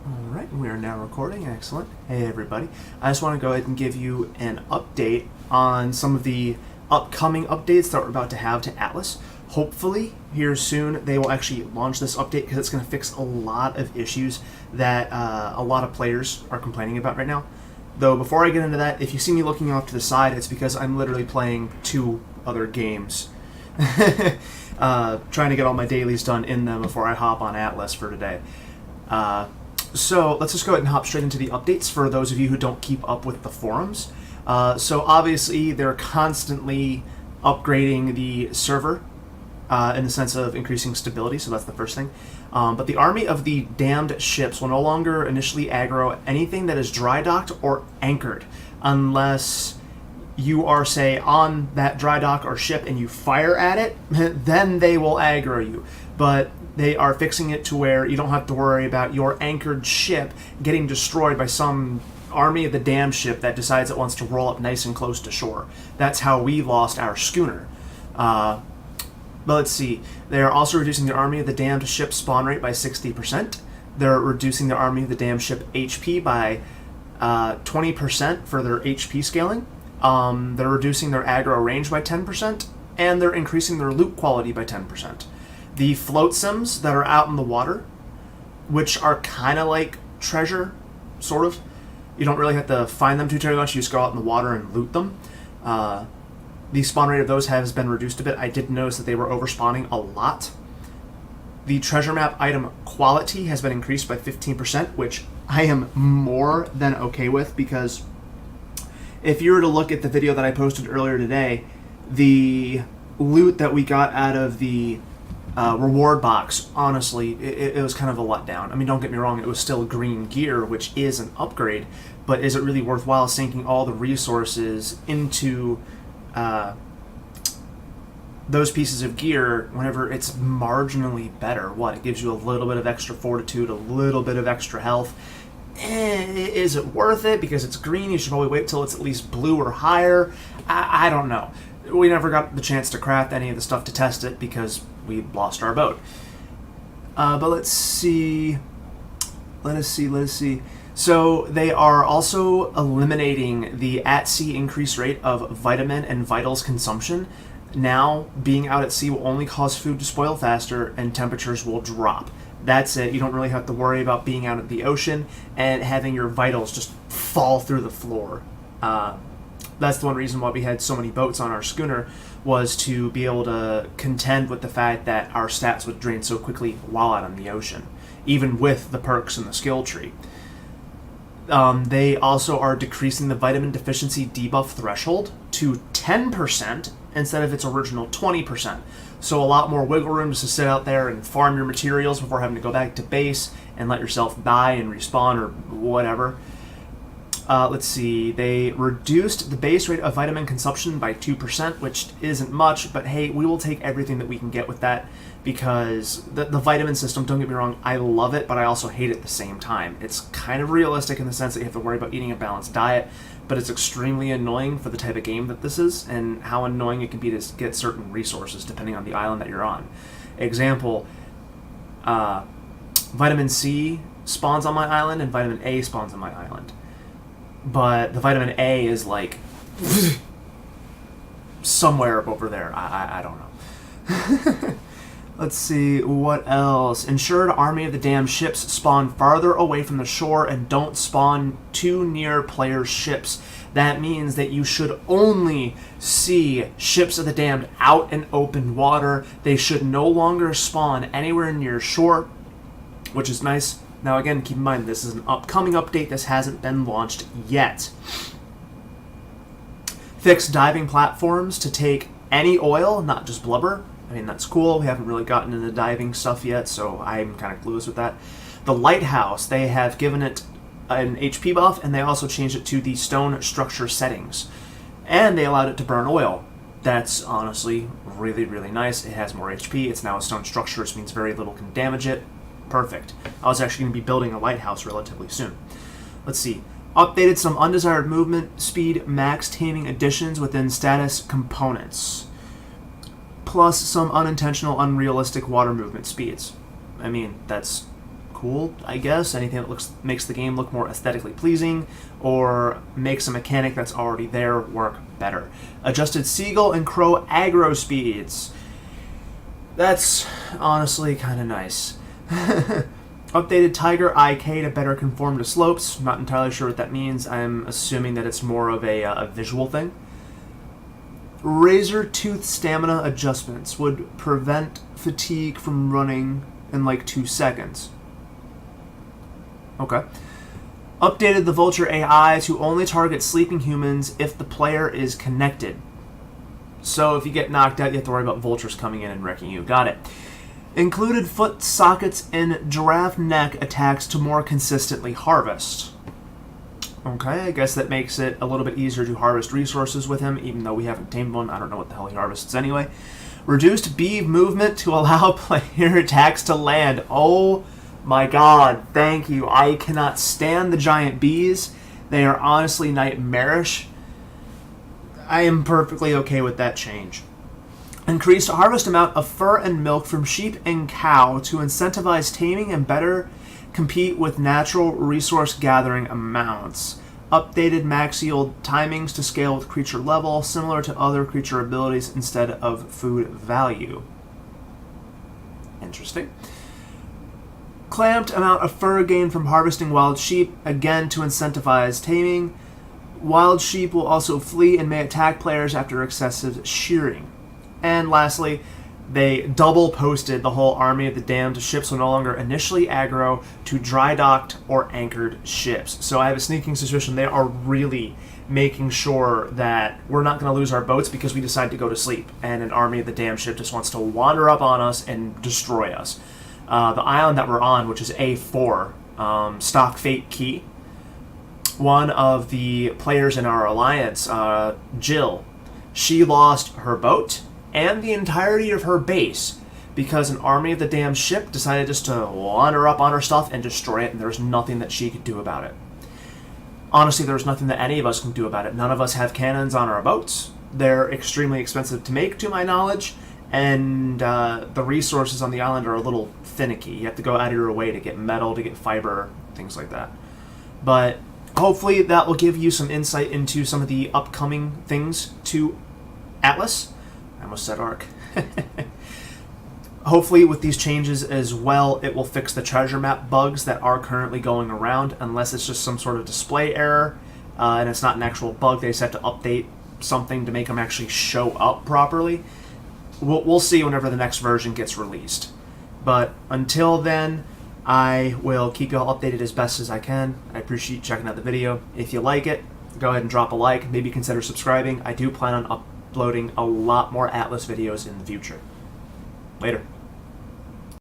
Alright, we are now recording. Excellent. Hey everybody. I just want to go ahead and give you an update on some of the upcoming updates that we're about to have to Atlas. Hopefully, here soon, they will actually launch this update because it's going to fix a lot of issues that a lot of players are complaining about right now. Though, before I get into that, if you see me looking off to the side, it's because I'm literally playing 2 other games. Trying to get all my dailies done in them before I hop on Atlas for today. So let's just go ahead and hop straight into the updates for those of you who don't keep up with the forums. So obviously they're constantly upgrading the server in the sense of increasing stability, so that's the first thing. But the army of the damned ships will no longer initially aggro anything that is dry docked or anchored unless you are, say, on that dry dock or ship and you fire at it, then they will aggro you. But they are fixing it to where you don't have to worry about your anchored ship getting destroyed by some army of the damned ship that decides it wants to roll up nice and close to shore. That's how we lost our schooner. But let's see. They are also reducing the army of the damned ship spawn rate by 60%. They're reducing the army of the damned ship HP by 20% for their HP scaling. They're reducing their aggro range by 10%, and they're increasing their loot quality by 10%. The float sims that are out in the water, which are kind of like treasure, sort of. You don't really have to find them too terribly much. You just go out in the water and loot them. The spawn rate of those has been reduced a bit. I did notice that they were overspawning a lot. The treasure map item quality has been increased by 15%, which I am more than okay with, because if you were to look at the video that I posted earlier today, the loot that we got out of the reward box, honestly, it was kind of a letdown. I mean, don't get me wrong, it was still green gear, which is an upgrade, but is it really worthwhile sinking all the resources into those pieces of gear whenever it's marginally better? What, it gives you a little bit of extra fortitude, a little bit of extra health. Is it worth it? Because it's green, you should probably wait till it's at least blue or higher. I don't know. We never got the chance to craft any of the stuff to test it because we lost our boat. But let's see. Let us see. So they are also eliminating the at-sea increase rate of vitamin and vitals consumption. Now, being out at sea will only cause food to spoil faster and temperatures will drop. That's it. You don't really have to worry about being out at the ocean and having your vitals just fall through the floor. That's the one reason why we had so many boats on our schooner, was to be able to contend with the fact that our stats would drain so quickly while out on the ocean, even with the perks and the skill tree. They also are decreasing the vitamin deficiency debuff threshold to 10% instead of its original 20%. So a lot more wiggle room just to sit out there and farm your materials before having to go back to base and let yourself die and respawn or whatever. Let's see, they reduced the base rate of vitamin consumption by 2%, which isn't much, but hey, we will take everything that we can get with that, because the vitamin system, don't get me wrong, I love it, but I also hate it at the same time. It's kind of realistic in the sense that you have to worry about eating a balanced diet, but it's extremely annoying for the type of game that this is, and how annoying it can be to get certain resources depending on the island that you're on. Example, vitamin C spawns on my island, and vitamin A spawns on my island. But the vitamin A is like somewhere up over there. I don't know. Let's see, what else? Ensure the army of the damned ships spawn farther away from the shore and don't spawn too near players' ships. That means that you should only see ships of the damned out in open water. They should no longer spawn anywhere near shore, which is nice. Now again, keep in mind, this is an upcoming update. This hasn't been launched yet. Fix diving platforms to take any oil, not just blubber. I mean, that's cool. We haven't really gotten into diving stuff yet, so I'm kind of clueless with that. The lighthouse, they have given it an HP buff, and they also changed it to the stone structure settings. And they allowed it to burn oil. That's honestly really, really nice. It has more HP. It's now a stone structure, which means very little can damage it. Perfect. I was actually going to be building a lighthouse relatively soon. Let's see. Updated some undesired movement speed max taming additions within status components. Plus some unintentional, unrealistic water movement speeds. I mean, that's cool, I guess. Anything that makes the game look more aesthetically pleasing or makes a mechanic that's already there work better. Adjusted seagull and crow aggro speeds. That's honestly kind of nice. Updated tiger IK to better conform to slopes. Not entirely sure what that means. I'm assuming that it's more of a visual thing. Razor tooth stamina adjustments would prevent fatigue from running in like 2 seconds. Okay. Updated the vulture AI to only target sleeping humans if the player is connected. So if you get knocked out, you have to worry about vultures coming in and wrecking you. Got it. Included foot sockets and giraffe neck attacks to more consistently harvest. Okay, I guess that makes it a little bit easier to harvest resources with him, even though we haven't tamed one. I don't know what the hell he harvests anyway. Reduced bee movement to allow player attacks to land. Oh my god, thank you. I cannot stand the giant bees. They are honestly nightmarish. I am perfectly okay with that change. Increased harvest amount of fur and milk from sheep and cow to incentivize taming and better compete with natural resource gathering amounts. Updated max yield timings to scale with creature level, similar to other creature abilities instead of food value. Interesting. Clamped amount of fur gained from harvesting wild sheep, again to incentivize taming. Wild sheep will also flee and may attack players after excessive shearing. And lastly, they double posted the whole Army of the Damned. Ships will no longer initially aggro to dry docked or anchored ships. So I have a sneaking suspicion they are really making sure that we're not going to lose our boats because we decide to go to sleep and an Army of the Damned ship just wants to wander up on us and destroy us. The island that we're on, which is A4, Stock Fate Key, one of the players in our alliance, Jill, she lost her boat and the entirety of her base because an Army of the Damned ship decided just to wander up on her stuff and destroy it, and there's nothing that she could do about it. Honestly, there's nothing that any of us can do about it. None of us have cannons on our boats. They're extremely expensive to make, to my knowledge, and the resources on the island are a little finicky. You have to go out of your way to get metal, to get fiber, things like that. But hopefully that will give you some insight into some of the upcoming things to Atlas. I almost said Ark. Hopefully with these changes as well, it will fix the treasure map bugs that are currently going around, unless it's just some sort of display error, and it's not an actual bug. They just have to update something to make them actually show up properly. We'll see whenever the next version gets released. But until then, I will keep you all updated as best as I can. I appreciate you checking out the video. If you like it, go ahead and drop a like. Maybe consider subscribing. I do plan on uploading a lot more Atlas videos in the future. Later.